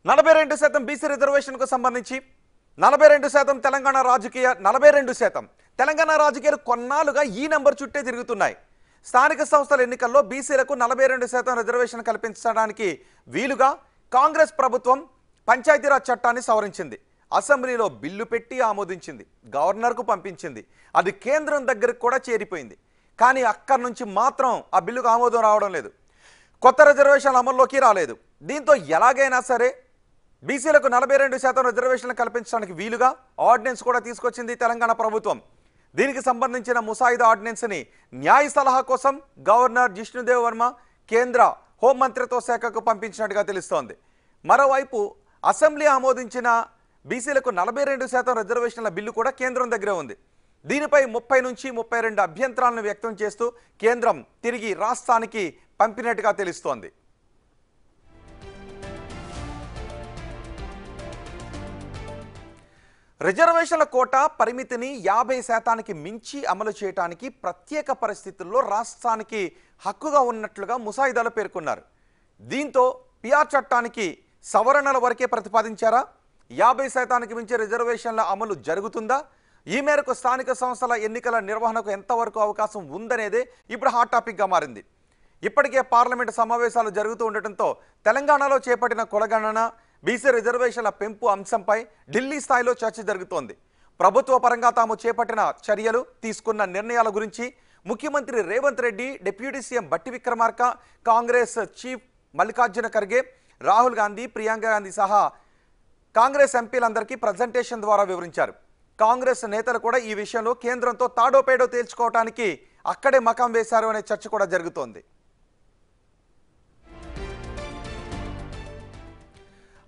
42% BC రిజర్వేషన్కు సంబంధించి 42% తెలంగాణ రాజకీయ 42% తెలంగాణ రాజకీయాలు కొన్నాళ్ళుగా ఈ నెంబర్ చుట్టే తిరుగుతున్నాయి. స్థానిక సంస్థల ఎన్నికల్లో బీసీలకు 42% రిజర్వేషన్ కల్పించడానికి వీలుగా కాంగ్రెస్ ప్రభుత్వం పంచాయతీరాజ్ చట్టాన్ని సవరించింది. అసెంబ్లీలో బిల్లు పెట్టి ఆమోదించింది, గవర్నర్కు పంపించింది. అది కేంద్రం దగ్గరకు కూడా చేరిపోయింది. కానీ అక్కడి నుంచి మాత్రం ఆ బిల్లుకు ఆమోదం రావడం లేదు. కొత్త రిజర్వేషన్లు అమల్లోకి రాలేదు. దీంతో ఎలాగైనా సరే బీసీలకు 42% రిజర్వేషన్లు కల్పించడానికి వీలుగా ఆర్డినెన్స్ కూడా తీసుకొచ్చింది తెలంగాణ ప్రభుత్వం. దీనికి సంబంధించిన ముసాయిదా ఆర్డినెన్స్ని న్యాయ సలహా కోసం గవర్నర్ జిష్ణుదేవ్ వర్మ కేంద్ర హోంమంత్రిత్వ శాఖకు పంపించినట్టుగా తెలుస్తోంది. మరోవైపు అసెంబ్లీ ఆమోదించిన బీసీలకు 42% రిజర్వేషన్ల బిల్లు కూడా కేంద్రం దగ్గరే ఉంది. దీనిపై 30 నుంచి 32 అభ్యంతరాలను వ్యక్తం చేస్తూ కేంద్రం తిరిగి రాష్ట్రానికి పంపినట్టుగా తెలుస్తోంది. రిజర్వేషన్ల కోటా పరిమితిని 50% మించి అమలు చేయడానికి ప్రత్యేక పరిస్థితుల్లో రాష్ట్రానికి హక్కుగా ఉన్నట్లుగా ముసాయిదాలో పేర్కొన్నారు. దీంతో పిఆర్ చట్టానికి సవరణల వరకే ప్రతిపాదించారా? 50% మించి రిజర్వేషన్ల అమలు జరుగుతుందా? ఈ మేరకు స్థానిక సంస్థల ఎన్నికల నిర్వహణకు ఎంతవరకు అవకాశం ఉందనేదే ఇప్పుడు హాట్ టాపిక్గా మారింది. ఇప్పటికే పార్లమెంటు సమావేశాలు జరుగుతూ ఉండటంతో తెలంగాణలో చేపట్టిన కులగణన, బీసీ రిజర్వేషన్ల పెంపు అంశంపై ఢిల్లీ స్థాయిలో చర్చ జరుగుతోంది. ప్రభుత్వ పరంగా తాము చేపట్టిన చర్యలు, తీసుకున్న నిర్ణయాల గురించి ముఖ్యమంత్రి రేవంత్ రెడ్డి, డిప్యూటీ సీఎం బట్టి విక్రమార్క, కాంగ్రెస్ చీఫ్ మల్లికార్జున ఖర్గే, రాహుల్ గాంధీ, ప్రియాంక గాంధీ సహా కాంగ్రెస్ ఎంపీలందరికీ ప్రజెంటేషన్ ద్వారా వివరించారు. కాంగ్రెస్ నేతలు కూడా ఈ విషయంలో కేంద్రంతో తాడోపేడో తేల్చుకోవడానికి అక్కడే మకాం వేశారు అనే చర్చ కూడా జరుగుతోంది.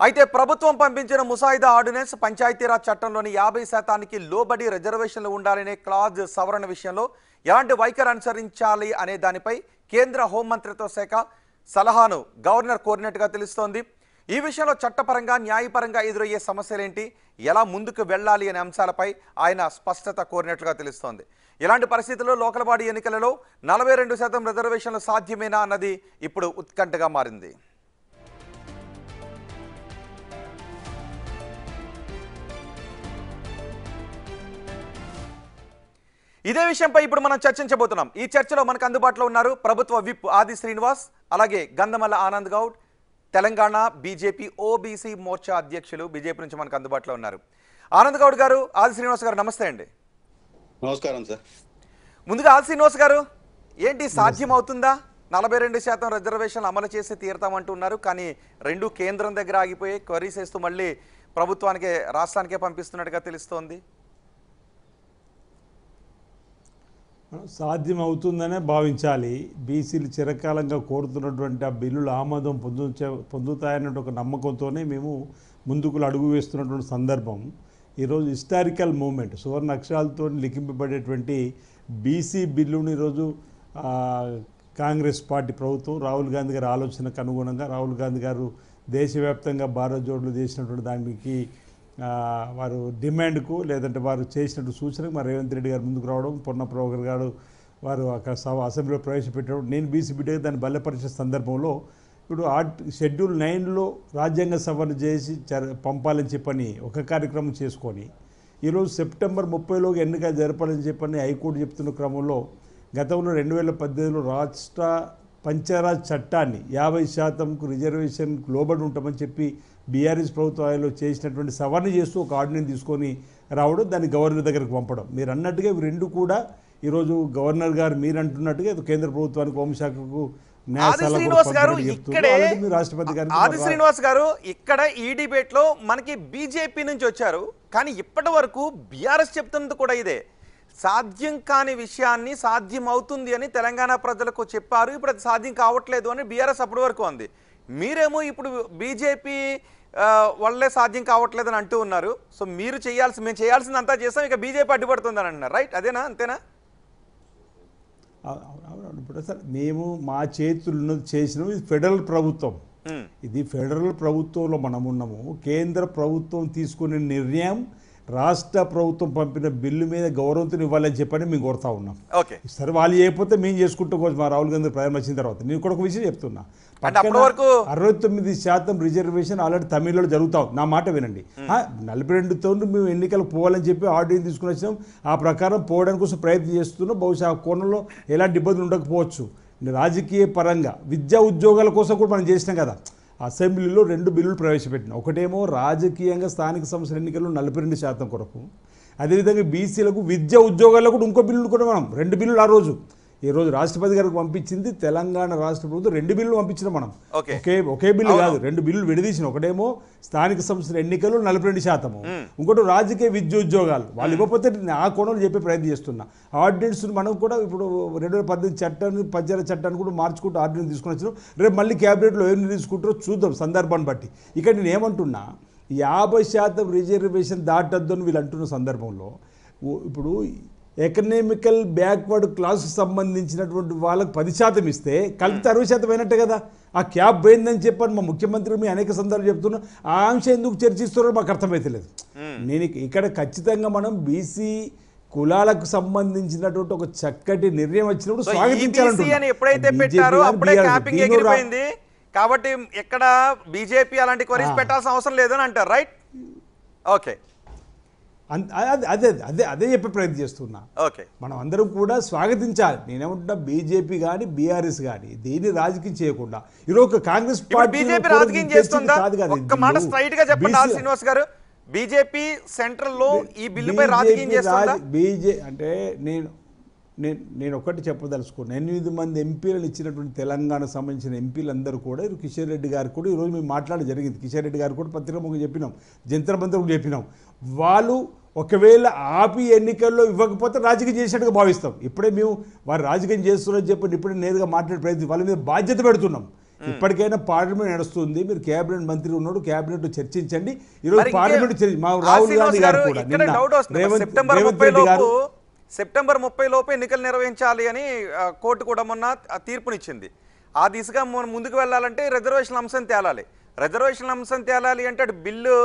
అయితే ప్రభుత్వం పంపించిన ముసాయిదా ఆర్డినెన్స్ పంచాయతీరాజ్ చట్టంలోని 50%కి లోబడి రిజర్వేషన్లు ఉండాలనే క్లాజ్ సవరణ విషయంలో ఎలాంటి వైఖరి అనుసరించాలి అనే దానిపై కేంద్ర హోంమంత్రిత్వ శాఖ సలహాను గవర్నర్ కోరినట్టుగా తెలుస్తోంది. ఈ విషయంలో చట్టపరంగా, న్యాయపరంగా ఎదురయ్యే సమస్యలేంటి, ఎలా ముందుకు వెళ్ళాలి అనే అంశాలపై ఆయన స్పష్టత కోరినట్లుగా తెలుస్తోంది. ఇలాంటి పరిస్థితుల్లో లోకల్ బాడీ ఎన్నికలలో 42% రిజర్వేషన్లు సాధ్యమేనా అన్నది ఇప్పుడు ఉత్కంఠగా మారింది. ఇదే విషయంపై ఇప్పుడు మనం చర్చించబోతున్నాం. ఈ చర్చలో మనకు అందుబాటులో ఉన్నారు ప్రభుత్వ విప్ ఆది శ్రీనివాస్, అలాగే గంధమల్ల ఆనంద్ గౌడ్, తెలంగాణ బీజేపీ ఓబీసీ మోర్చా అధ్యక్షులు, బీజేపీ నుంచి మనకు అందుబాటులో ఉన్నారు. ఆనంద్ గౌడ్ గారు, ఆది శ్రీనివాస్ గారు, నమస్తే అండి. నమస్కారం సార్. ముందుగా ఆది శ్రీనివాస్ గారు, ఏంటి సాధ్యం అవుతుందా? 42% రిజర్వేషన్లు అమలు చేసి తీరుతామంటున్నారు, కానీ రెండు కేంద్రం దగ్గర ఆగిపోయి క్వరీస్ వేస్తూ మళ్ళీ ప్రభుత్వానికే, రాష్ట్రానికే పంపిస్తున్నట్టుగా తెలుస్తోంది. సాధ్యమవుతుందనే భావించాలి. బీసీలు చిరకాలంగా కోరుతున్నటువంటి ఆ బిల్లులు ఆమోదం పొందుతాయన్న ఒక నమ్మకంతోనే మేము ముందుకు అడుగు వేస్తున్నటువంటి సందర్భం. ఈరోజు హిస్టారికల్ మూమెంట్, సువర్ణ అక్షరాలతో లిఖింపబడేటువంటి బీసీ బిల్లుని ఈరోజు కాంగ్రెస్ పార్టీ ప్రభుత్వం, రాహుల్ గాంధీ గారి ఆలోచనకు అనుగుణంగా, రాహుల్ గాంధీ గారు దేశవ్యాప్తంగా భారత్ జోడోలో చేసినటువంటి దానికి వారు డిమాండ్కు, లేదంటే వారు చేసినట్టు సూచనకు మరి రేవంత్ రెడ్డి గారు ముందుకు రావడం, పొన్న ప్రభాకర్ గారు వారు అక్కడ అసెంబ్లీలో ప్రవేశపెట్టడం, నేను బీసీ బిడ్డగా దాన్ని బలపరిచే సందర్భంలో ఇప్పుడు షెడ్యూల్ 9లో రాజ్యాంగ సవరణ చేసి పంపాలని చెప్పని ఒక కార్యక్రమం చేసుకొని ఈరోజు సెప్టెంబర్ 30లోకి ఎన్నికలు జరపాలని చెప్పని హైకోర్టు చెప్తున్న క్రమంలో గతంలో 2018లో రాష్ట్ర పంచాయతీరాజ్ చట్టాన్ని 50%కు రిజర్వేషన్ లోబడి ఉంటామని చెప్పి బీఆర్ఎస్ ప్రభుత్వాలు చేసినటువంటి సవరణ చేస్తూ ఒక ఆర్డినెన్స్ తీసుకొని రావడం, దాన్ని గవర్నర్ దగ్గరకు పంపడం. మీరు అన్నట్టుగా ఇవి రెండు కూడా ఈరోజు గవర్నర్ గారు మీరు అంటున్నట్టుగా కేంద్ర ప్రభుత్వానికి, హోంశాఖకు ఆది శ్రీనివాస్ గారు, ఇక్కడ ఈ డిబేట్ లో మనకి బీజేపీ నుంచి వచ్చారు, కానీ ఇప్పటి వరకు బీఆర్ఎస్ చెప్తున్నది కూడా ఇదే. సాధ్యం కాని విషయాన్ని సాధ్యం అవుతుంది అని తెలంగాణ ప్రజలకు చెప్పారు, ఇప్పుడు అది సాధ్యం కావట్లేదు అని బీఆర్ఎస్ అప్పటి వరకు ఉంది. మీరేమో ఇప్పుడు బీజేపీ వల్లే సాధ్యం కావట్లేదు అని అంటూ ఉన్నారు. సో మీరు మేము చేయాల్సింది అంతా చేస్తాం, ఇక బీజేపీ అడ్డుపడుతుందని అంటున్నారు, రైట్? అదేనా, అంతేనా? ఇప్పుడు సార్ మేము మా చేతులు చేసినాం. ఇది ఫెడరల్ ప్రభుత్వం, ఇది ఫెడరల్ ప్రభుత్వంలో మనం ఉన్నాము. కేంద్ర ప్రభుత్వం తీసుకునే నిర్ణయం రాష్ట్ర ప్రభుత్వం పంపిన బిల్లు మీద గౌరవంతో ఇవ్వాలని చెప్పని మేము కోరుతా ఉన్నాం. ఓకే, సరే వాళ్ళు చేయకపోతే మేము చేసుకుంటాం కోసం మా రాహుల్ గాంధీ ప్రధాని వచ్చిన తర్వాత. నేను కూడా ఒక విషయం చెప్తున్నా, అంటే అప్పటి వరకు 69% రిజర్వేషన్ ఆల్రెడీ తమిళలో జరుగుతాం. నా మాట వినండి. 42తో మేము ఎన్నికలకు పోవాలని చెప్పి ఆర్డర్ తీసుకుని వచ్చినాం. ఆ ప్రకారం పోవడానికి కోసం ప్రయత్నం చేస్తున్నాం. బహుశా ఆ కోణంలో ఎలాంటి ఇబ్బందులు ఉండకపోవచ్చు. రాజకీయ పరంగా విద్యా ఉద్యోగాల కోసం కూడా మనం చేసినాం కదా. అసెంబ్లీలో 2 బిల్లులు ప్రవేశపెట్టినాం. ఒకటేమో రాజకీయంగా స్థానిక సంస్థల ఎన్నికల్లో 42% కొరకు, అదేవిధంగా బీసీలకు విద్యా ఉద్యోగాల్లో కూడా ఇంకో బిల్లులు కూడా మనం 2 బిల్లులు ఆ రోజు ఈరోజు రాష్ట్రపతి గారికి పంపించింది తెలంగాణ రాష్ట్ర ప్రభుత్వం. 2 బిల్లులు పంపించినాం మనం. ఒకే బిల్లు కాదు, 2 బిల్లులు విడదీసిన. ఒకటేమో స్థానిక సంస్థల ఎన్నికలు 42%, ఇంకోటి రాజకీయ విద్య ఉద్యోగాలు. వాళ్ళు ఇవ్వకపోతే ఆ కోణంలో చెప్పే ప్రయత్నం చేస్తున్నా. ఆర్డినెన్స్ మనం కూడా ఇప్పుడు 2018 చట్టాన్ని పంచాయతీ చట్టాన్ని కూడా మార్చుకుంటూ ఆర్డినెన్స్ తీసుకుని వచ్చినాం. రేపు మళ్ళీ క్యాబినెట్లో ఏం తీసుకుంటారో చూద్దాం సందర్భాన్ని బట్టి. ఇక్కడ నేను ఏమంటున్నా, 50% రిజర్వేషన్ దాటద్దు అని వీళ్ళు అంటున్న సందర్భంలో ఇప్పుడు ఎకనామికల్ బ్యాక్వర్డ్ క్లాస్కి సంబంధించినటువంటి వాళ్ళకి 10% ఇస్తే కలిపితే 60% అయినట్టే కదా. ఆ క్యాబ్ పోయిందని చెప్పని మా ముఖ్యమంత్రి మీ అనేక సందర్భాలు చెప్తున్నా. ఆ అంశం ఎందుకు చర్చిస్తున్నారో మాకు అర్థమైతలేదు. నేను ఇక్కడ ఖచ్చితంగా మనం బీసీ కులాలకు సంబంధించినటువంటి ఒక చక్కటి నిర్ణయం వచ్చినప్పుడు స్వాగతించాలని ఎప్పుడైతే పెట్టారో అప్పుడే క్యాపింగ్ ఎగిరిపోయింది. కాబట్టి ఎక్కడ బీజేపీ అలాంటి క్వరీస్ పెట్టాల్సిన అవసరం లేదని అంటారు, రైట్? ఓకే, అదే అదే అదే చెప్పే ప్రయత్నం చేస్తున్నా. ఓకే, మనం అందరం కూడా స్వాగతించాలి. నేనేమంటున్నా, బీజేపీ కానీ బీఆర్ఎస్ కానీ దీన్ని రాజకీయం చేయకుండా ఈరోజు కాంగ్రెస్ పార్టీ బీజేపీ రాజకీయం చేస్తుందా? ఒక్క మాట స్ట్రైట్ గా చెప్పండి ఆర్ శ్రీనివాస్ గారు. బీజేపీ సెంట్రల్ లో ఈ బిల్లుపై రాజకీయం చేస్తుందా? అంటే నేను ఒకటి చెప్పదలుచుకున్నాను. 8 మంది ఎంపీలను ఇచ్చినటువంటి తెలంగాణకు సంబంధించిన ఎంపీలందరూ కూడా కిషన్ రెడ్డి గారు కూడా ఈరోజు మేము మాట్లాడడం జరిగింది. కిషన్ రెడ్డి గారు కూడా పత్రిక చెప్పినాం, జంతర్ మంతర్ చెప్పినాం. వాళ్ళు ఒకవేళ ఆపి ఎన్నికల్లో ఇవ్వకపోతే రాజకీయం చేసినట్టుగా భావిస్తాం. ఇప్పుడే మేము వారు రాజకీయం చేస్తున్నారని చెప్పి ఇప్పుడే నేరుగా మాట్లాడే ప్రయత్నం వాళ్ళ మీద బాధ్యత పెడుతున్నాం. ఇప్పటికైనా పార్లమెంట్ నడుస్తుంది, మీరు కేబినెట్ మంత్రి ఉన్నాడు, కేబినెట్ చర్చించండి. ఈరోజు పార్లమెంట్ మా రాహుల్ గాంధీ గారు కూడా సెప్టెంబర్ 30 లోపు ఎన్నికలు నిర్వహించాలి అని కోర్టు కూడా మొన్న తీర్పునిచ్చింది. ఆ దిశగా ముందుకు వెళ్ళాలంటే రిజర్వేషన్ అంశం తేలాలి. రిజర్వేషన్ అంశం తేలాలి అంటే అటు బిల్లు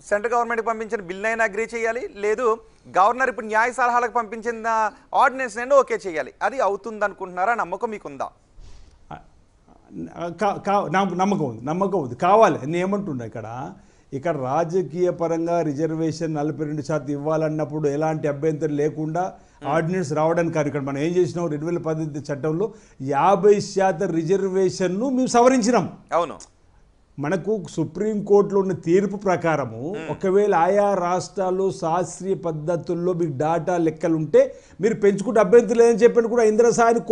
సెంట్రల్ గవర్నమెంట్కి పంపించిన బిల్ అయినా అగ్రీ చేయాలి, లేదు గవర్నర్ ఇప్పుడు న్యాయ సలహాలకు పంపించిన ఆర్డినెన్స్ అయినా ఓకే చేయాలి. అది అవుతుంది అనుకుంటున్నారా? నమ్మకం మీకుందా? నమ్మకం ఉంది, కావాలి. నేను ఏమంటున్నా, ఇక్కడ రాజకీయ పరంగా రిజర్వేషన్ 42% ఇవ్వాలన్నప్పుడు ఎలాంటి అభ్యంతరం లేకుండా ఆర్డినెన్స్ రావడానికి కాదు. ఇక్కడ మనం ఏం చేసినాం, 2018 చట్టంలో 50% రిజర్వేషన్ను మేము సవరించినాం. అవును, మనకు సుప్రీంకోర్టులో ఉన్న తీర్పు ప్రకారము ఒకవేళ ఆయా రాష్ట్రాల్లో శాస్త్రీయ పద్ధతుల్లో మీకు డాటా లెక్కలు ఉంటే మీరు పెంచుకుంటే అభ్యంతరం లేదని చెప్పని కూడా ఇంద్రసాని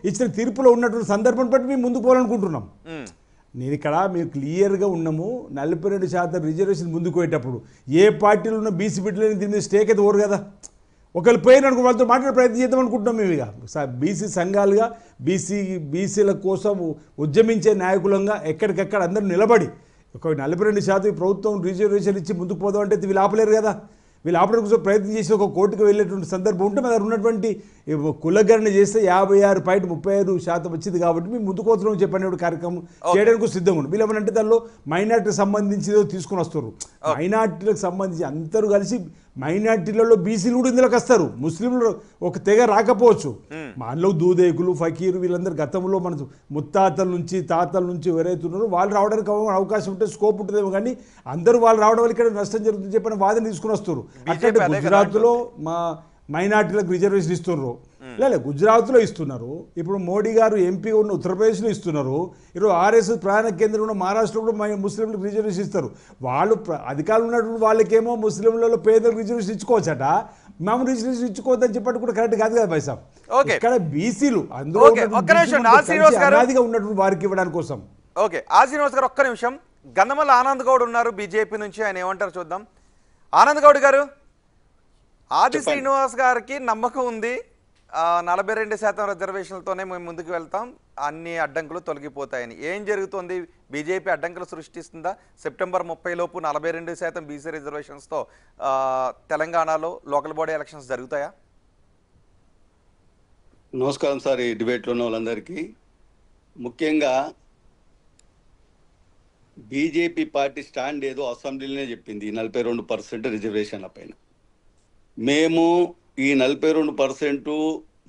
ఇచ్చిన తీర్పులో ఉన్నటువంటి సందర్భం బట్టి మేము ముందుకు పోవాలనుకుంటున్నాం. నేను ఇక్కడ మేము క్లియర్గా ఉన్నాము. 42% రిజర్వేషన్ ముందుకు పోయేటప్పుడు ఏ పార్టీలో ఉన్న బీసీ బిడ్డలని దీని మీద స్టేక్ అయితే ఓరు కదా. ఒకళ్ళు పోయిననుకో వాళ్ళతో మాట్లాడే ప్రయత్నం చేద్దాం అనుకుంటున్నాం. మేము ఇక బీసీ సంఘాలుగా బీసీల కోసం ఉద్యమించే నాయకులంగా ఎక్కడికెక్కడ అందరూ నిలబడి ఒక 42% ప్రభుత్వం రిజర్వేషన్ ఇచ్చి ముందుకు పోదాం అంటే వీళ్ళు ఆపలేరు కదా. వీళ్ళు ఆపడానికి కోసం ప్రయత్నం చేసి ఒక కోర్టుకు వెళ్ళేటువంటి సందర్భం ఉంటే మన ఉన్నటువంటి కులగణన చేస్తే 56.35% వచ్చింది. కాబట్టి మేము ముందుకు పోతున్నాం చెప్పిన కార్యక్రమం చేయడానికి సిద్ధంగా ఉన్నాం. వీళ్ళు ఏమనంటే దానిలో మైనార్టీకి సంబంధించి తీసుకుని వస్తారు. మైనార్టీలకు సంబంధించి అందరూ కలిసి మైనార్టీలలో బీసీలు కూడా ఇందులోకి వస్తారు. ముస్లింలు ఒక తెగ రాకపోవచ్చు. మనలో దూదేకులు, ఫకీరు వీళ్ళందరూ గతంలో మన ముత్తాతల నుంచి తాతల నుంచి ఎవరైతే ఉన్నారో వాళ్ళు రావడానికి అవకాశం ఉంటే స్కోప్ ఉంటుందేమో, కానీ అందరూ వాళ్ళు రావడం వల్ల ఇక్కడ నష్టం జరుగుతుంది చెప్పిన వాదన తీసుకుని వస్తారు. అట్లంటే గుజరాత్లో మా మైనార్టీలకు రిజర్వేషన్ ఇస్తున్నారు, లేదా గుజరాత్లో ఇస్తున్నారు. ఇప్పుడు మోడీ గారు ఎంపీ ఉన్న ఉత్తరప్రదేశ్లో ఇస్తున్నారు. ఈరోజు ఆర్ఎస్ ప్రధాన కేంద్రం ఉన్న మహారాష్ట్రలో కూడా ముస్లింలకు రిజర్వేషన్ ఇస్తారు. వాళ్ళు అధికారులు ఉన్నటువంటి వాళ్ళకేమో ముస్లింలలో పేదలకు రిజర్వేషన్ ఇచ్చుకోవచ్చట, మేము రిజర్వేషన్ ఇచ్చుకోవద్దని చెప్పట్టు కూడా కరెక్ట్ కాదు కదా పైసా. ఇక్కడ బీసీలు అందులో ఉన్నటువంటి వారికి ఇవ్వడానికి కోసం. ఓకే, శ్రీనివాస్ గారు ఒక్క నిమిషం. గన్నమల ఆనంద్ గౌడ్ ఉన్నారు బీజేపీ నుంచి, ఆయన ఏమంటారు చూద్దాం. ఆనంద్ గౌడ్ గారు, ఆది శ్రీనివాస్ గారికి నమ్మకం ఉంది 42% రిజర్వేషన్లతోనే మేము ముందుకు వెళ్తాం, అన్ని అడ్డంకులు తొలగిపోతాయని. ఏం జరుగుతుంది? బీజేపీ అడ్డంకులు సృష్టిస్తుందా? సెప్టెంబర్ 30 లోపు 42% బీసీ రిజర్వేషన్స్తో తెలంగాణలో లోకల్ బాడీ ఎలక్షన్స్ జరుగుతాయా? నమస్కారం సార్, ఈ డిబేట్లో ఉన్న వాళ్ళందరికీ. ముఖ్యంగా బీజేపీ పార్టీ స్టాండ్ ఏదో అసెంబ్లీలోనే చెప్పింది ఈ 42% రిజర్వేషన్ల పైన. మేము ఈ 42%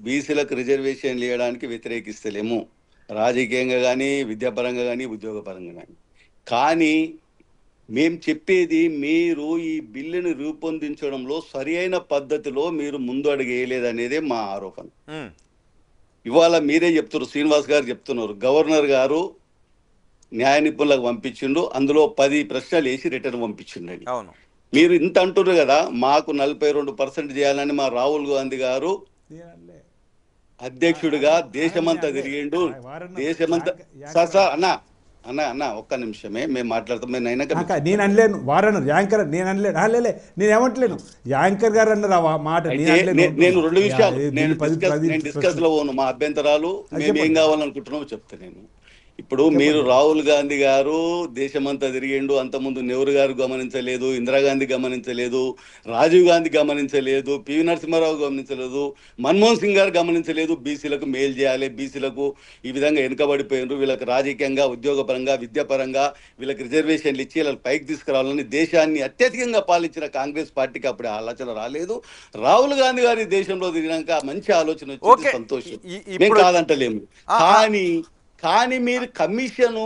బీసీలకు రిజర్వేషన్ ఇవ్వడానికి వ్యతిరేకిస్తలేము, రాజకీయంగా కానీ, విద్యాపరంగా కానీ, ఉద్యోగపరంగా కానీ. కానీ మేము చెప్పేది, మీరు ఈ బిల్లుని రూపొందించడంలో సరి అయిన పద్ధతిలో మీరు ముందు అడుగు వేయలేదనేదే మా ఆరోపణ. ఇవాళ మీరే చెప్తున్నారు, శ్రీనివాస్ గారు చెప్తున్నారు, గవర్నర్ గారు న్యాయ నిపుణులకు పంపించిండు, అందులో 10 ప్రశ్నలు వేసి రిటర్న్ పంపించిండని. అవును, మీరు ఇంత అంటున్నారు కదా, మాకు 42% చేయాలని మా రాహుల్ గాంధీ గారు అధ్యక్షుడిగా దేశమంతా తిరిగిండు. దేశమంతా సార్ అన్న అన్న అన్న ఒక్క నిమిషమే మేము మాట్లాడతాం. నేను అనలేను, వారన్నారు యాంకర్, నేను అనలేను. లేలే, నేను ఏమంటలేను, యాంకర్ గారు అన్నారు ఆ మాట. నేను 2 విషయాలు నేను డిస్కస్ లో పోను, మా అభ్యంతరాలు మేము ఏం కావాలనుకుంటున్నామో చెప్తా. నేను ఇప్పుడు మీరు రాహుల్ గాంధీ గారు దేశమంతా తిరిగిండు, అంతకుముందు నెహ్రూ గారు గమనించలేదు, ఇందిరాగాంధీ గమనించలేదు, రాజీవ్ గాంధీ గమనించలేదు, పివి నరసింహారావు గమనించలేదు, మన్మోహన్ సింగ్ గారు గమనించలేదు. బీసీలకు మేలు చేయాలి, బీసీలకు ఈ విధంగా వెనుకబడిపోయినారు, వీళ్ళకి రాజకీయంగా, ఉద్యోగపరంగా, విద్యాపరంగా వీళ్ళకి రిజర్వేషన్లు ఇచ్చి వీళ్ళకి పైకి తీసుకురావాలని దేశాన్ని అత్యధికంగా పాలించిన కాంగ్రెస్ పార్టీకి అప్పుడే ఆలోచన రాలేదు. రాహుల్ గాంధీ గారి దేశంలో తిరిగినాక మంచి ఆలోచన వచ్చింది, సంతోషం, మేము కాదంటలేము. కానీ మీరు కమిషను,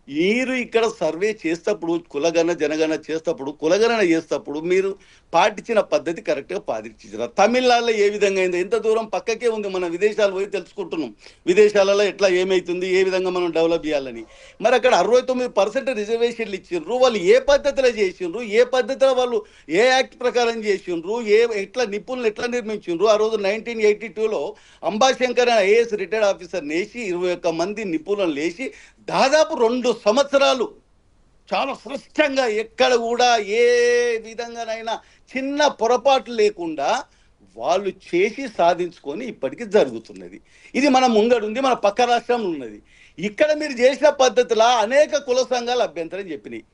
మీరు ఇక్కడ సర్వే చేసేటప్పుడు, కులగణన జనగణన చేసేటప్పుడు, కులగణన చేసేటప్పుడు మీరు పాటించిన పద్ధతి కరెక్ట్గా పాటించారు. తమిళనాడులో ఏ విధంగా అయిందో, ఎంత దూరం పక్కకే ఉంది, మనం విదేశాలు పోయి తెలుసుకుంటున్నాం విదేశాలలో ఎట్లా ఏమవుతుంది, ఏ విధంగా మనం డెవలప్ చేయాలని. మరి అక్కడ 69% రిజర్వేషన్లు ఇచ్చిండ్రు. వాళ్ళు ఏ పద్ధతిలో చేసిండ్రు, ఏ పద్ధతిలో వాళ్ళు ఏ యాక్ట్ ప్రకారం చేసిండ్రు, ఎట్లా నిపుణులు ఎట్లా నిర్మించిండ్రు. ఆ రోజు 1982లో అంబాశంకర్ అనే ఐఏఎస్ రిటైర్డ్ ఆఫీసర్ నేసి 21 మంది నిపుణులను లేచి దాదాపు 2 సంవత్సరాలు చాలా స్పష్టంగా ఎక్కడ కూడా ఏ విధంగానైనా చిన్న పొరపాటు లేకుండా వాళ్ళు చేసి సాధించుకొని ఇప్పటికీ జరుగుతున్నది. ఇది మన ముంగడుంది, మన పక్క రాష్ట్రంలో ఉన్నది. ఇక్కడ మీరు చేసిన పద్ధతిలో అనేక కుల సంఘాలు అభ్యంతరం చెప్పినాయి.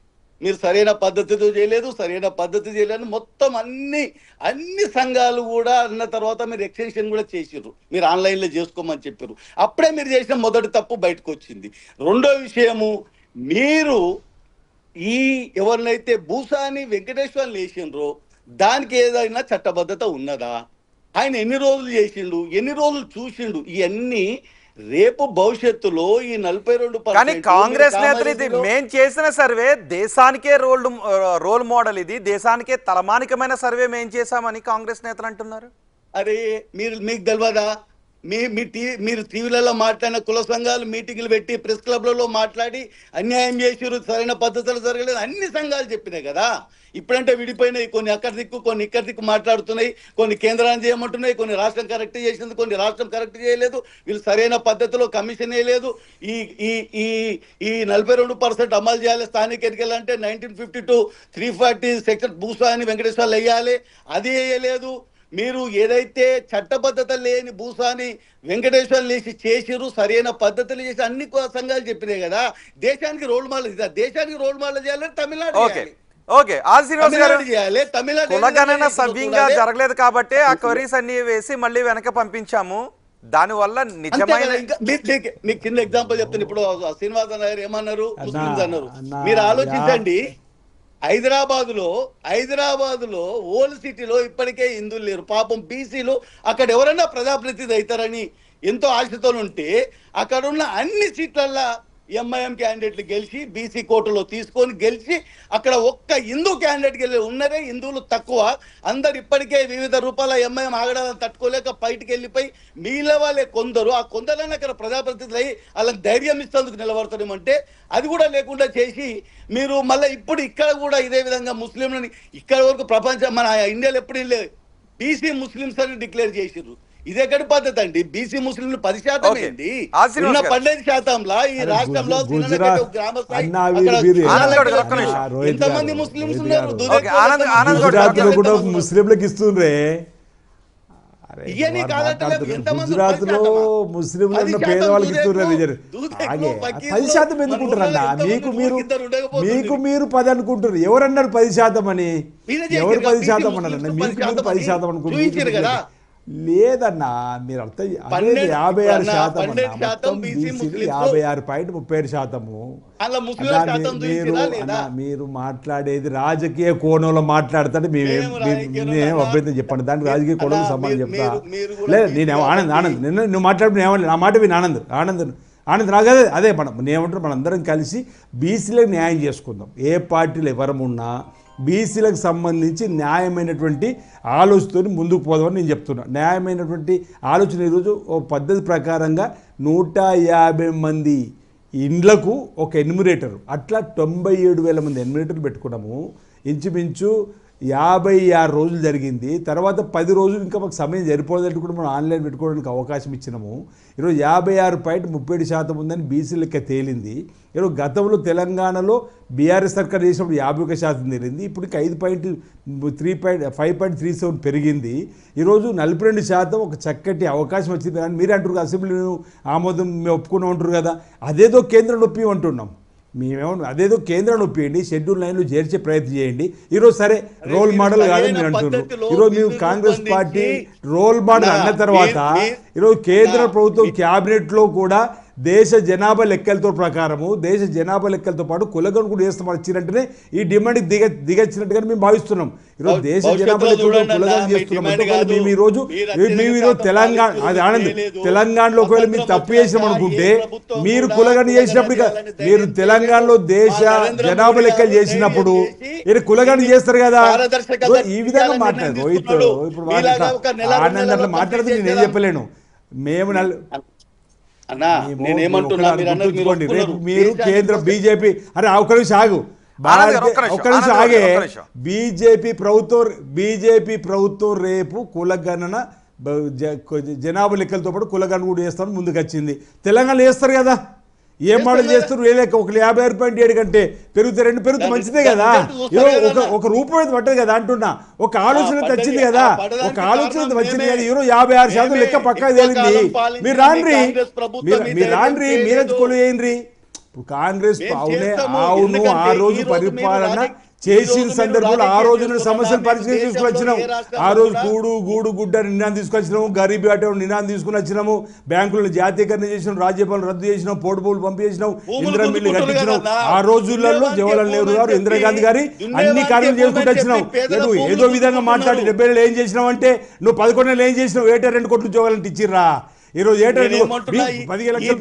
మీరు సరైన పద్ధతితో చేయలేదు, సరైన పద్ధతి చేయలేదు, మొత్తం అన్ని సంఘాలు కూడా అన్న తర్వాత మీరు ఎక్స్టెన్షన్ కూడా చేసిర్రు, మీరు ఆన్లైన్లో చేసుకోమని చెప్పారు. అప్పుడే మీరు చేసిన మొదటి తప్పు బయటకు వచ్చింది. రెండో విషయము, మీరు ఎవరినైతే భూసాని వెంకటేశ్వర్లు వేసిండ్రో దానికి ఏదైనా చట్టబద్ధత ఉన్నదా, ఆయన ఎన్ని రోజులు చేసిండు, ఎన్ని రోజులు చూసిండు, ఇవన్నీ రేపు భవిష్యత్తులో ఈ 42%. కానీ కాంగ్రెస్ నేతలు ఇది మేం చేసిన సర్వే దేశానికే రోల్ మోడల్, ఇది దేశానికే తలమానికమైన సర్వే మేం చేశామని కాంగ్రెస్ నేతలు అంటున్నారు. అరే మీకు తెలియదా, మీరు టీవీలలో మాట్లాడిన కుల సంఘాలు మీటింగ్లు పెట్టి ప్రెస్ క్లబ్లలో మాట్లాడి అన్యాయం చేసిరు, సరైన పద్ధతులు జరగలేదు, అన్ని సంఘాలు చెప్పినాయి కదా. ఇప్పుడంటే విడిపోయినాయి, కొన్ని అక్కడ దిక్కు, కొన్ని ఇక్కడ దిక్కు మాట్లాడుతున్నాయి, కొన్ని కేంద్రాన్ని చేయమంటున్నాయి, కొన్ని రాష్ట్రం కరెక్ట్ చేసింది, కొన్ని రాష్ట్రం కరెక్ట్ చేయలేదు, వీళ్ళు సరైన పద్ధతిలో కమిషన్ వేయలేదు. ఈ 42% అమలు చేయాలి, స్థానిక ఎన్నికలంటే 1952 340 సెక్షన్ భూస్వామి వెంకటేశ్వర్లు వేయాలి, అది వేయలేదు. మీరు ఏదైతే చట్టబద్ధత లేని భూసాని వెంకటేశ్వర లేచి చేసిరు, సరైన పద్ధతులు చేసి అన్ని సంఘాలు చెప్పినాయి కదా. దేశానికి రోల్ మోడల్, దేశానికి రోల్ మోడల్ చేయాలని తమిళనాడు చేయాలి. ఓకే, కులగణన సవ్యంగా జరగలేదు కాబట్టి ఆ క్వరీస్ అన్ని వేసి మళ్ళీ వెనక పంపించాము. దానివల్ల నిజమైన మీకు కింద ఎగ్జాంపుల్ చెప్తాను. ఇప్పుడు శ్రీనివాస గారు ఏమన్నారు, ముస్లింస్ అన్నారు. మీరు ఆలోచించండి, హైదరాబాద్ లో ఓల్డ్ సిటీలో ఇప్పటికే హిందువులు లేరు. పాపం బీసీలు అక్కడ ఎవరైనా ప్రజాప్రతినిధి అవుతారని ఎంతో ఆశతో ఉంటే అక్కడున్న అన్ని సీట్లల్లో ఎంఐఎం క్యాండిడేట్లు గెలిచి బీసీ కోటలో తీసుకొని గెలిచి అక్కడ ఒక్క హిందూ క్యాండిడేట్ గెలి ఉన్నరే, హిందువులు తక్కువ. అందరు ఇప్పటికే వివిధ రూపాల ఎంఐఎం ఆగడాలను తట్టుకోలేక బయటికి వెళ్ళిపోయి మిగిలిన వాళ్ళే కొందరు, ఆ కొందరైనా అక్కడ ప్రజాప్రతినిధులు అయ్యి వాళ్ళకి ధైర్యం ఇస్తేందుకు నిలబడతారేమంటే అది కూడా లేకుండా చేసి మీరు మళ్ళీ ఇప్పుడు ఇక్కడ కూడా ఇదే విధంగా ముస్లింలని ఇక్కడ వరకు ప్రపంచం మన ఇండియాలో ఎప్పుడు బీసీ ముస్లిమ్స్ అని డిక్లేర్ చేసిర్రు. ఇది ఎక్కడి పద్ధతి అండి? బీసీ ముస్లింలు 10% ఏంటి, ఉన్న 15%లా ఈ రాష్ట్రంలో ఎంతమంది ముస్లింస్ ఉన్నారు? ముస్లింలకు ఇస్తుండ్రే. గుజరాత్ లో ముస్లింలు పేదవాళ్ళకి ఇస్తున్నారు. 10% ఎందుకుంటారన్నా? మీకు మీరు 10 అనుకుంటారు. ఎవరన్నారు 10% అని? ఎవరు 10% అన్నారన్న? మీకు 10% అనుకుంటారు. లేదన్నా మీరు అర్థం 56% మొత్తం బీసీలు 56.37%. మీరు మాట్లాడేది రాజకీయ కోణంలో మాట్లాడతాడు. మేము అభ్యర్థం చెప్పండి, దానికి రాజకీయ కోణంలో సమానం చెప్తా. లేదు నేనేమో ఆనంద్ నువ్వు మాట్లాడుతున్నా ఏమన్నా నా మాట విని ఆనంద్ నాకు అదే నేనేమంటారు మనందరం కలిసి బీసీలకు న్యాయం చేసుకుందాం. ఏ పార్టీలు ఎవరమున్నా బీసీలకు సంబంధించి న్యాయమైనటువంటి ఆలోచనతో ముందుకు పోదామని నేను చెప్తున్నా. న్యాయమైనటువంటి ఆలోచన ఈరోజు ఓ పద్ధతి ప్రకారంగా 150 మంది ఇండ్లకు ఒక ఎన్యూమరేటర్, అట్లా 97,000 మంది ఎన్యూమరేటర్లు పెట్టుకున్నాము. ఇంచుమించు 56 రోజులు జరిగింది. తర్వాత 10 రోజులు ఇంకా మాకు సమయం సరిపోదంటే కూడా మనం ఆన్లైన్ పెట్టుకోవడానికి అవకాశం ఇచ్చినాము. ఈరోజు 56.37% ఉందని బీసీ లెక్క తేలింది. ఈరోజు గతంలో తెలంగాణలో బీఆర్ఎస్ సర్కార్ చేసినప్పుడు 51% తేలింది. ఇప్పుడు 5.37 పెరిగింది. ఈరోజు 42% ఒక చక్కటి అవకాశం వచ్చింది. కానీ మీరే అంటారు అసెంబ్లీలో ఆమోదం మేము ఒప్పుకున్నాం అంటారు కదా, అదేదో కేంద్రం నొప్పి అంటున్నాం. మేమేమన్నా అదేదో కేంద్రం నొప్పియండి, షెడ్యూల్ 9లో చేర్చే ప్రయత్నం చేయండి. ఈరోజు సరే రోల్ మోడల్ కాదని మీరు అంటున్నారు. ఈరోజు మేము కాంగ్రెస్ పార్టీ రోల్ మోడల్ అన్న తర్వాత ఈరోజు కేంద్ర ప్రభుత్వం క్యాబినెట్లో కూడా దేశ జనాభా లెక్కలతో ప్రకారము దేశ జనాభా లెక్కలతో పాటు కులగణన కూడా చేస్తామని వచ్చినట్టునే ఈ డిమాండ్కి దిగచ్చినట్టుగా మేము భావిస్తున్నాం. ఈరోజు దేశ జనాభా లెక్కలతో కులగణన చేస్తున్నాం. మేము ఈరోజు తెలంగాణ అది ఆనంద్ తెలంగాణలో ఒకవేళ మీరు తప్పు చేసినాం అనుకుంటే మీరు కులగణన చేసినప్పుడు మీరు తెలంగాణలో దేశ జనాభా లెక్కలు చేసినప్పుడు మీరు కులగణన చేస్తారు కదా. ఈ విధంగా మాట్లాడారు రోహిత్. ఇప్పుడు ఆనంద్ అట్లా మాట్లాడితే నేను ఏం చెప్పలేను. మేము మీరు కేంద్ర బీజేపీ అరే ఒక్క నిమిషం ఆగే బీజేపీ ప్రభుత్వం రేపు కులగణన జనాభా లెక్కలతో పాటు కులగణన కూడా చేస్తామని ముందుకు వచ్చింది. తెలంగాణలో చేస్తారు కదా, ఏం మోడల్ చేస్తారు? వేలేక ఒక 56.7 కంటే పెరుగుతే మంచిదే కదా. ఒక రూపాయి పట్టదు కదా అంటున్నా. ఒక ఆలోచన వచ్చింది కదా, ఒక ఆలోచన వచ్చింది కదా. 56% లెక్క పక్కా తేలింది. మీరు రాండ్రి మీరే కొలుయండి. కాంగ్రెస్ అవును ఆ రోజు పరిపాలన చేసిన సందర్భంలో ఆ రోజు సమస్యలు పరిష్కరించి తీసుకుని వచ్చినాము. ఆ రోజు గూడు గుడ్డ నినాదం తీసుకొచ్చినాము, గరీబీ ఆటో నినాదం తీసుకుని వచ్చినాము, బ్యాంకులను జాతీయకరణ చేసినాం, రాజ్యపాలన రద్దు చేసినాం, పోర్టుబోలు పంపించేసినాం, ఇందిరా మిల్లు కట్టించినాం. ఆ రోజులలో జవహర్లాల్ నెహ్రూ గారు, ఇందిరాగాంధీ గారి అన్ని కార్యక్రమాలు చేసుకుంటూ వచ్చినాం. ఏదో విధంగా మాట్లాడి 70 ఏళ్ళు ఏం చేసినావు అంటే నువ్వు 11 ఏళ్ళు ఏం చేసినావు? 2 కోట్ల ఉద్యోగాలను ఇచ్చిర్రా. ఈరోజు 15 లక్షలు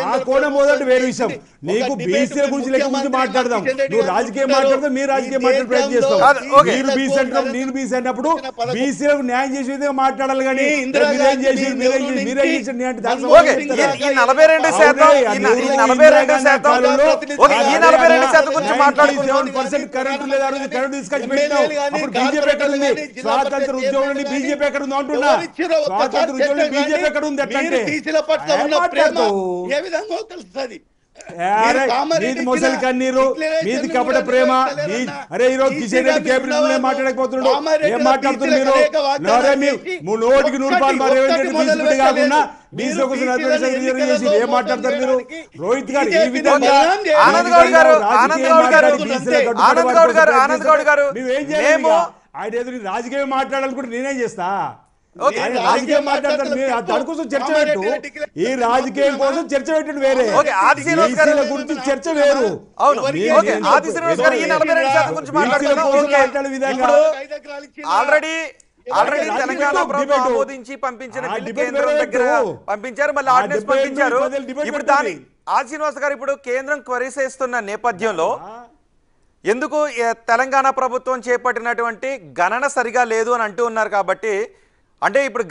ఆ కోణం మొదటి వేరే విషయం. నీకు బీసీల గురించి లెక్క గురించి మాట్లాడదాం. నువ్వు రాజకీయం మాట్లాడదాం, మీరు రాజకీయం మాట్లాడే ప్రయత్నం చేస్తావు. మీరు బీసీ అంటాం, నేను బీసీ అన్నప్పుడు బీసీలకు న్యాయం చేసే విధంగా మాట్లాడాలి. కానీ మీరేం చేసి కరెంటు లేదా కరెంటు తీసుకొచ్చి పెట్టినావు. అప్పుడు బీజేపీ ఎక్కడ ఉంది? స్వాతంత్ర ఉద్యోగం బీజేపీ ఎక్కడ ఉంది అంటున్నా. బీజేపీ ఎక్కడ ఉంది? మొసలి కన్నీరు మీది కపట ప్రేమ. అరే ఈరోజు కిషన్ రెడ్డి కేబినెట్ మాట్లాడకపోతున్నాడు. ఏం మాట్లాడుతున్నారు మీరు? 100కి 100 రేవంత్ రెడ్డి బీసీ బిడ్డ కాకుండా బీసీ ఏం మాట్లాడతారు మీరు? రోహిత్ గారు ఈ విధంగా ఆయన ఎదురు రాజకీయం మాట్లాడాలనుకుంటే నేనేం చేస్తా? రాజకీయం మాట్లాడతారు. దానికోసం చర్చ పెట్టు. ఈ రాజకీయం కోసం చర్చ పెట్టండి. వేరే గురించి చర్చ వేరు. ఆల్రెడీ తెలంగాణ ప్రభుత్వం ఆమోదించి పంపించిన పంపించారు, మళ్ళీ ఆర్డినెన్స్ పంపించారు. ఇప్పుడు దాని ఆది శ్రీనివాస్ గారు ఇప్పుడు కేంద్రం క్వరీస్ వేస్తున్న నేపథ్యంలో ఎందుకు తెలంగాణ ప్రభుత్వం చేపట్టినటువంటి గణన సరిగా లేదు అని అంటూ ఉన్నారు. కాబట్టి అంటే ఇప్పుడు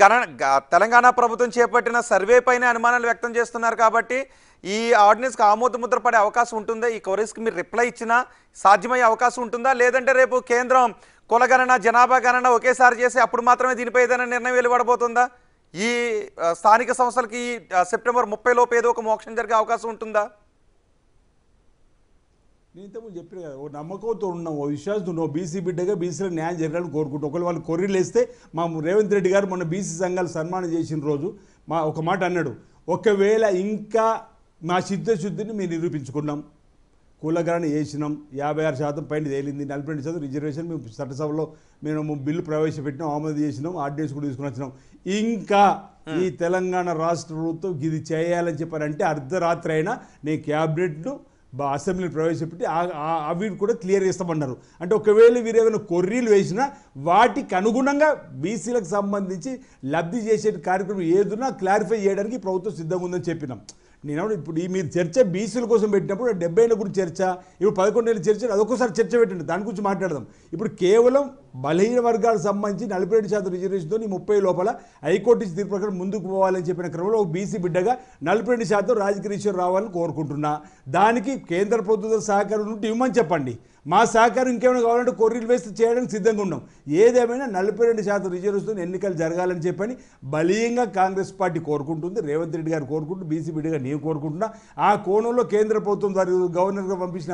తెలంగాణ ప్రభుత్వం చేపట్టిన సర్వే పైన అనుమానాలు వ్యక్తం చేస్తున్నారు. కాబట్టి ఈ ఆర్డినెన్స్కి ఆమోద ముద్ర పడే అవకాశం ఉంటుందా? ఈ క్వరీస్కి మీరు రిప్లై ఇచ్చినా సాధ్యమయ్యే అవకాశం ఉంటుందా? లేదంటే రేపు కేంద్రం కులగణన జనాభా గణన ఒకేసారి చేసి అప్పుడు మాత్రమే దీనిపై ఏదైనా నిర్ణయం వెలువడబోతుందా? ఈ స్థానిక సంస్థలకి సెప్టెంబర్ 30 లోపు ఏదో ఒక మోక్షం జరిగే అవకాశం ఉంటుందా? నేను ఇంతకుముందు చెప్పిన కదా, ఓ నమ్మకంతో ఉన్నాం, ఓ విశ్వాసం ఉన్నాం. బీసీ బిడ్డగా బీసీలకు న్యాయం జరగాలని కోరుకుంటాం. ఒకవేళ వాళ్ళు కొర్రీలు వేస్తే మా రేవంత్ రెడ్డి గారు మొన్న బీసీ సంఘాలు సన్మానం చేసిన రోజు ఒక మాట అన్నాడు, ఒకవేళ ఇంకా మా చిత్తశుద్ధిని మేము నిరూపించుకున్నాం, కులగణన చేసినాం, 56% పైన తేలింది, 42% రిజర్వేషన్ మేము చట్టసభలో మేము బిల్లు ప్రవేశపెట్టినాం, ఆమోదం చేసినాం, ఆర్డినెన్స్ కూడా తీసుకుని వచ్చినాం. ఇంకా ఈ తెలంగాణ రాష్ట్ర ప్రభుత్వం ఇది చేయాలని చెప్పారంటే అర్ధరాత్రి అయినా నేను క్యాబినెట్ను అసెంబ్లీని ప్రవేశపెట్టి అవి కూడా క్లియర్ చేస్తామన్నారు. అంటే ఒకవేళ వీరేమైనా కొర్రీలు వేసినా వాటికి అనుగుణంగా బీసీలకు సంబంధించి లబ్ధి చేసే కార్యక్రమం ఏదున్నా క్లారిఫై చేయడానికి ప్రభుత్వం సిద్ధంగా ఉందని చెప్పినాం. నేను ఇప్పుడు మీరు చర్చ బీసీల కోసం పెట్టినప్పుడు 70 ఏళ్ళ గురించి చర్చ, ఇప్పుడు 11 ఏళ్ళ చర్చ, అదొకసారి చర్చ పెట్టండి, దాని గురించి మాట్లాడదాం. ఇప్పుడు కేవలం బలహీన వర్గాలకు సంబంధించి 42% రిజర్వేషన్తో 30 లోపల హైకోర్టు ఇచ్చిన తీర్పు ప్రకారం ముందుకు పోవాలని చెప్పిన క్రమంలో ఒక బీసీ బిడ్డగా 42% రాజకీయ రిజర్వేషన్ రావాలని కోరుకుంటున్నా. దానికి కేంద్ర ప్రభుత్వం సహకారం ఉంటే ఇవ్వమని చెప్పండి. మా సహకారం ఇంకేమైనా కావాలంటే కొర్రీలు వేస్తే చేయడానికి సిద్ధంగా ఉన్నాం. ఏదేమైనా 42% రిజర్వేషన్ ఎన్నికలు జరగాలని చెప్పని బలీయంగా కాంగ్రెస్ పార్టీ కోరుకుంటుంది, రేవంత్ రెడ్డి గారు కోరుకుంటూ, బీసీ బిడ్డగా నేను కోరుకుంటున్నా. ఆ కోణంలో కేంద్ర ప్రభుత్వం గవర్నర్ గా పంపించిన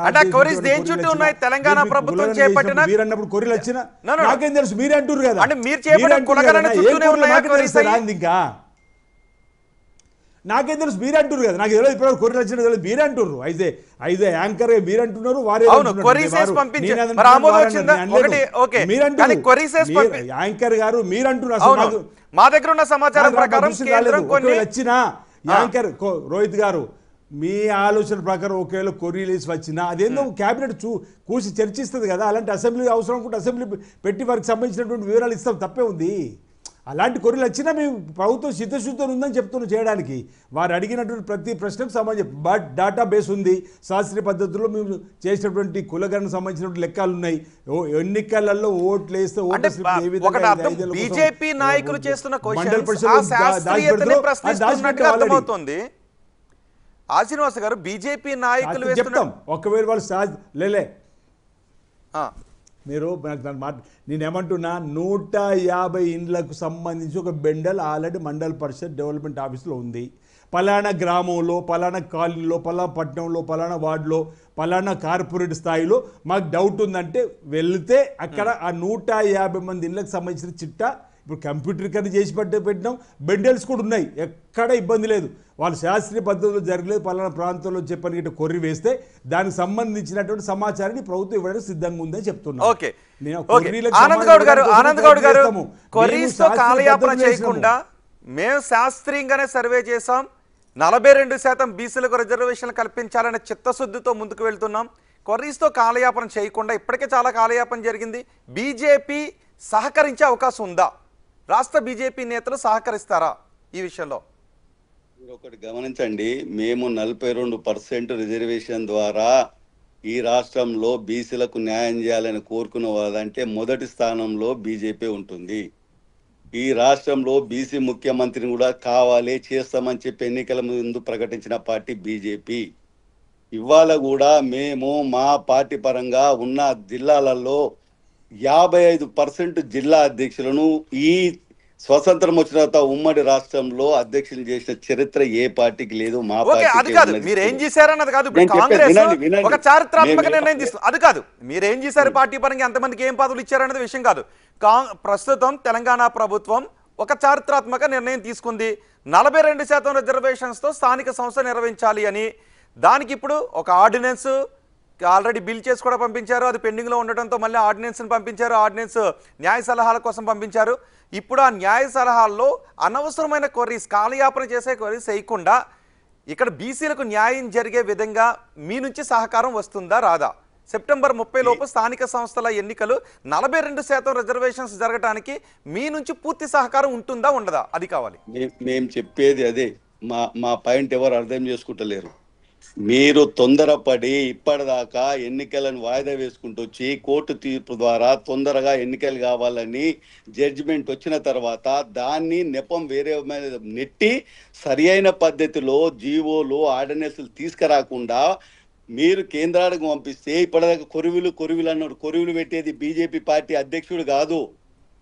తెలంగాణ ప్రభుత్వం చేపట్టిన మీరు అన్నప్పుడు కొర్రీలు వచ్చినా నాకేం తెలుసు, మీరే అంటారు కదా, ఇంకా నాకేం తెలుసు, మీరే అంటారు కదా, నాకు తెలియదు ఇప్పుడు కొర్రీలు వచ్చినా తెలియదు, మీరే అంటారు. అయితే యాంకర్ మీరు అంటున్నారు, వారే యాంకర్ గారు మీరు అంటున్నారు. మా దగ్గర ఉన్న సమాచారం ప్రకారం వచ్చినా యాంకర్ రోహిత్ గారు మీ ఆలోచన ప్రకారం ఒకవేళ కొర్రీలు వేసి వచ్చినా అదేందో క్యాబినెట్ కూర్చి చర్చిస్తుంది కదా. అలాంటి అసెంబ్లీ అవసరం అనుకుంటే అసెంబ్లీ పెట్టి వారికి సంబంధించినటువంటి వివరాలు ఇస్తాం, తప్పే ఉంది. అలాంటి కొర్రీలు వచ్చినా మేము ప్రభుత్వం సిద్ధశుద్ధం ఉందని చెప్తున్నాం చేయడానికి. వారు అడిగినటువంటి ప్రతి ప్రశ్నకు సంబంధించి బట్ డేటాబేస్ ఉంది, శాస్త్రీయ పద్ధతుల్లో మేము చేసినటువంటి కులగణకు సంబంధించినటువంటి లెక్కలు ఉన్నాయి. ఎన్నికలలో ఓట్లు వేస్తే బీజేపీ నాయకులు చేస్తున్న అర్థమవుతుంది. శ్రీనివాస్ గారు, బీజేపీ నాయకులు చెప్తాం ఒకవేళ వాళ్ళు లేలే మీరు నేనేమంటున్నా 150 ఇండ్లకు సంబంధించి ఒక బెండల్ ఆల్రెడీ మండల్ పరిషత్ డెవలప్మెంట్ ఆఫీస్లో ఉంది. పలానా గ్రామంలో, పలానా కాలనీలో, పలానా పట్టణంలో, పలానా వార్డులో, పలానా కార్పొరేట్ స్థాయిలో మాకు డౌట్ ఉందంటే వెళ్తే అక్కడ ఆ 150 మంది ఇళ్ళకి సంబంధించిన చిట్టా ఇప్పుడు కంప్యూటరీకరణ చేసి పెట్టినాం. బెండల్స్ కూడా ఉన్నాయి, ఎక్కడ ఇబ్బంది లేదు. వాళ్ళు శాస్త్రీయ పద్ధతిలో జరగలేదు, పలానా ప్రాంతంలో చెప్పని గిట్ట కొర్రి వేస్తే దానికి సంబంధించినటువంటి సమాచారాన్ని ప్రభుత్వం ఇవ్వడానికి సిద్ధంగా ఉందని చెప్తున్నాను. ఆనంద్ గౌడ్ గారు, కొర్రీస్తో కాలయాపన చేయకుండా మేము శాస్త్రీయంగానే సర్వే చేసాం, 42% బీసీలకు రిజర్వేషన్లు కల్పించాలనే చిత్తశుద్ధితో ముందుకు వెళ్తున్నాం. కొర్రీస్తో కాలయాపన చేయకుండా ఇప్పటికే చాలా కాలయాపన జరిగింది. బీజేపీ సహకరించే అవకాశం ఉందా? రాష్ట్ర బీజేపీ నేతలు సహకరిస్తారా ఈ విషయంలో? మీరు ఒకటి గమనించండి, మేము 42% రిజర్వేషన్ ద్వారా ఈ రాష్ట్రంలో బీసీలకు న్యాయం చేయాలని కోరుకున్న వాళ్ళంటే మొదటి స్థానంలో బీజేపీ ఉంటుంది. ఈ రాష్ట్రంలో బీసీ ముఖ్యమంత్రిని కూడా కావాలి చేస్తామని చెప్పి ఎన్నికల ముందు ప్రకటించిన పార్టీ బీజేపీ. ఇవాళ కూడా మేము మా పార్టీ పరంగా ఉన్న జిల్లాలలో 55% జిల్లా అధ్యక్షులను ఈ స్వతంత్రం వచ్చిన తర్వాత ఉమ్మడి రాష్ట్రంలో అధ్యక్షులు చేసిన చరిత్ర ఏ పార్టీకి లేదు. మా పార్టీ మీరేం చేశారన్నది కాదు, కాంగ్రెస్ ఒక చారిత్రాత్మక నిర్ణయం తీసుకుంది. అది కాదు మీరేం చేశారు పార్టీ పరంగా, ఎంతమందికి ఏం పదవులు ఇచ్చారన్నది విషయం కాదు. ప్రస్తుతం తెలంగాణ ప్రభుత్వం ఒక చారిత్రాత్మక నిర్ణయం తీసుకుంది, 42% రిజర్వేషన్స్తో స్థానిక సంస్థ నిర్వహించాలి అని. దానికి ఇప్పుడు ఒక ఆర్డినెన్స్ ఆల్రెడీ బిల్ చేసి కూడా పంపించారు, అది పెండింగ్లో ఉండటంతో మళ్ళీ ఆర్డినెన్స్ని పంపించారు, ఆర్డినెన్స్ న్యాయ సలహాల కోసం పంపించారు. ఇప్పుడు ఆ న్యాయ సలహాల్లో అనవసరమైన క్వరీస్, కాలయాపన చేసే క్వరీస్ వేయకుండా ఇక్కడ బీసీలకు న్యాయం జరిగే విధంగా మీ నుంచి సహకారం వస్తుందా రాదా? సెప్టెంబర్ 30 లోపు స్థానిక సంస్థల ఎన్నికలు, 42% రిజర్వేషన్స్ జరగడానికి మీ నుంచి పూర్తి సహకారం ఉంటుందా ఉండదా? అది కావాలి. మేము చెప్పేది అదే. మా పాయింట్ ఎవరు అర్థం చేసుకుంటలేరు. మీరు తొందరపడి ఇప్పటిదాకా ఎన్నికలను వాయిదా వేసుకుంటూ వచ్చి కోర్టు తీర్పు ద్వారా తొందరగా ఎన్నికలు కావాలని జడ్జిమెంట్ వచ్చిన తర్వాత దాన్ని నెపం వేరే నెట్టి సరి అయిన పద్ధతిలో జీవోలు ఆర్డినెన్స్లు తీసుకురాకుండా మీరు కేంద్రానికి పంపిస్తే ఇప్పటిదాకా కొరివిలు అన్నాడు. కొరివిలు పెట్టేది బీజేపీ పార్టీ అధ్యక్షుడు కాదు.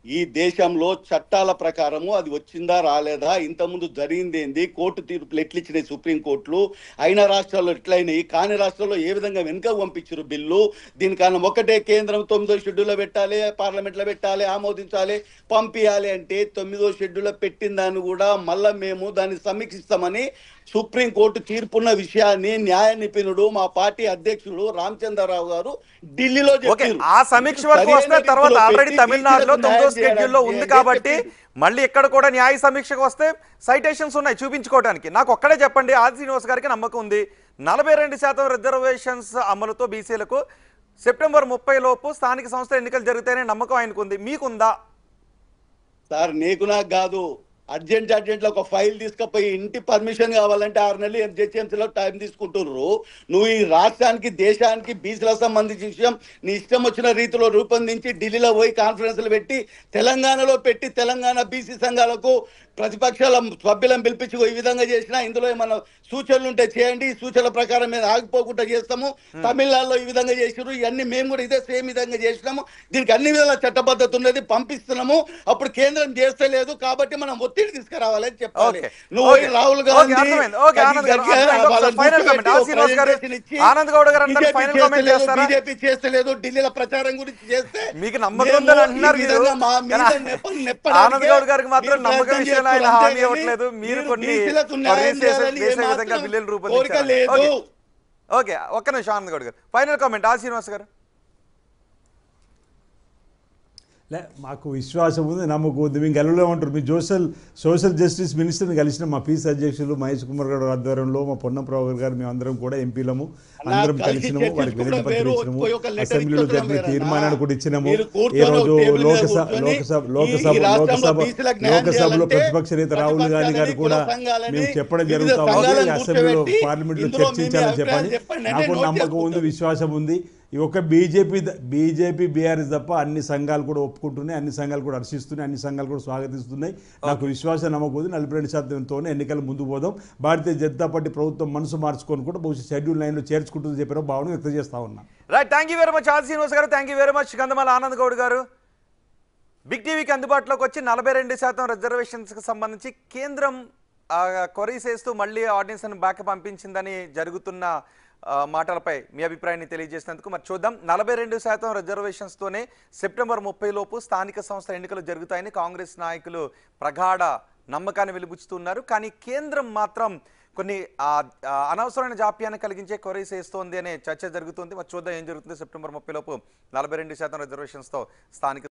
ఈ దేశంలో చట్టాల ప్రకారము అది వచ్చిందా రాలేదా, ఇంతకుముందు జరిగింది ఏంది, కోర్టు తీర్పులు ఎట్లిచ్చినాయి సుప్రీంకోర్టులు, అయిన రాష్ట్రాల్లో ఎట్లయినాయి, కాని రాష్ట్రాల్లో ఏ విధంగా వెనుక పంపించారు బిల్లు. దీనికన్నా ఒకటే కేంద్రం 9వ షెడ్యూల్లో పెట్టాలి, పార్లమెంట్లో పెట్టాలి, ఆమోదించాలి, పంపించాలి అంటే 9వ షెడ్యూల్లో పెట్టిన దాన్ని కూడా మళ్ళీ మేము దాన్ని సమీక్షిస్తామని సుప్రీంకోర్టు తీర్పున్న విషయాన్ని న్యాయ నిపుణుడు మా పార్టీ అధ్యక్షుడు రామచంద్రరావు గారు ఢిల్లీలో ఓకే, చెప్పారు. ఆ సమీక్ష వరకు వస్తే తర్వాత ఆల్రెడీ తమిళనాడులో 9వ షెడ్యూల్లో ఉంది కాబట్టి మళ్ళీ ఇక్కడ కూడా న్యాయ సమీక్షకు వస్తే సైటేషన్స్ ఉన్నాయి చూపించుకోవడానికి. నాకు ఒక్కడే చెప్పండి, ఆది శ్రీనివాస్ గారికి నమ్మకం ఉంది 42% రిజర్వేషన్స్ అమలుతో బీసీలకు సెప్టెంబర్ 30 లోపు స్థానిక సంస్థల ఎన్నికలు జరుగుతాయనే నమ్మకం ఆయనకు ఉంది, మీకుందా? సార్ నీకు నాకు కాదు, అర్జెంట్ లో ఒక ఫైల్ తీసుకుపోయి ఇంటి పర్మిషన్ కావాలంటే 6 నెలలు జిహెచ్ఎంసీలో టైం తీసుకుంటున్నారు. నువ్వు ఈ రాష్ట్రానికి దేశానికి బీసీలకు సంబంధించిన విషయం నీ ఇష్టం వచ్చిన రీతిలో రూపొందించి ఢిల్లీలో పోయి కాన్ఫరెన్స్లు పెట్టి తెలంగాణలో పెట్టి తెలంగాణ బీసీ సంఘాలకు ప్రతిపక్షాల సభ్యులను పిలిపించి ఈ విధంగా చేసినా ఇందులో ఏమన్నా సూచనలు ఉంటే చేయండి, ఈ సూచనల ప్రకారం మీద ఆగిపోకుండా చేస్తాము. తమిళనాడులో ఈ విధంగా చేసినారు, ఇవన్నీ మేము కూడా ఇదే సేమ్ విధంగా చేసినాము. దీనికి అన్ని విధాల చట్టబద్ధత ఉన్నది, పంపిస్తున్నాము. అప్పుడు కేంద్రం చేస్తలేదు కాబట్టి మనం ఒత్తిడి తీసుకురావాలని చెప్పాలి. నువ్వు రాహుల్ గాంధీ బీజేపీ చేస్తలేదు, ఢిల్లీలో ప్రచారం గురించి చేస్తే మీకు నమ్మకం ఉందని అంటున్నారు. ఆనంద్ గౌడ్ గారికి మాత్రం నమ్మకం విషయంలో ఆయన హామీ ఇవ్వట్లేదు. మీరు కొన్ని విధంగా బిల్లులు రూపొందించారు. ఓకే, ఒక్క నిమిషం ఆనంద్ గౌడ్ గారు, ఫైనల్ కామెంట్ ఆది శ్రీనివాస్ గారు. మాకు విశ్వాసం ఉంది, నమ్మకం ఉంది. మేము గెలవలేమంటారు. మీ సోషల్ జస్టిస్ మినిస్టర్ని కలిసిన మా పీసీ అధ్యక్షులు మహేష్ కుమార్ గారు ఆధ్వర్యంలో మా పొన్నం ప్రభాకర్ గారు మేము అందరం కూడా ఎంపీలము అందరం కలిసినాము. వారికి వినతి పత్రం ఇచ్చినాము, అసెంబ్లీలో జరిగిన తీర్మానాన్ని కూడా ఇచ్చినాము. ఈ రోజు లోకసభలో ప్రతిపక్ష నేత రాహుల్ గాంధీ గారు కూడా మేము చెప్పడం జరుగుతా ఉంది, అసెంబ్లీలో పార్లమెంట్ లో చర్చించాలని చెప్పండి. నాకు నమ్మకం ఉంది, విశ్వాసం ఉంది. ఈ ఒక్క బీజేపీ బీఆర్ఎస్ తప్ప అన్ని సంఘాలు కూడా ఒప్పుకుంటున్నాయి, అన్ని సంఘాలు కూడా హర్షిస్తున్నాయి, అన్ని సంఘాలు కూడా స్వాగతిస్తున్నాయి. నాకు విశ్వాసం నమ్మకం ఉంది. 42%తోనే ఎన్నికలు ముందుకు పోదాం. భారతీయ జనతా పార్టీ ప్రభుత్వం మనసు మార్చుకొని కూడా బహుశా షెడ్యూల్ 9లో చేర్చుకుంటుందని చెప్పిన భావన వ్యక్తం చేస్తా ఉన్నా. Right, thank you very much Adi Srinivas garu, thank you very much Kandamala Anand Goud garu. Big టీవీకి అందుబాటులోకి వచ్చి 42% రిజర్వేషన్స్కి సంబంధించి కేంద్రం క్వరీస్ వేస్తూ మళ్ళీ ఆర్డినెన్స్ బ్యాక్ పంపించిందని జరుగుతున్న మాటలపై మీ అభిప్రాయాన్ని తెలియజేసినందుకు మరి చూద్దాం. 42% రిజర్వేషన్స్తోనే సెప్టెంబర్ 30 లోపు స్థానిక సంస్థల ఎన్నికలు జరుగుతాయని కాంగ్రెస్ నాయకులు ప్రగాఢ నమ్మకాన్ని వెలిబుచ్చుతున్నారు. కానీ కేంద్రం మాత్రం కొన్ని అనవసరమైన జాప్యాన్ని కలిగించే క్వరీస్ వేస్తోంది అనే చర్చ జరుగుతుంది. మరి చూద్దాం ఏం జరుగుతుంది. సెప్టెంబర్ 30 లోపు 42% రిజర్వేషన్స్తో స్థానిక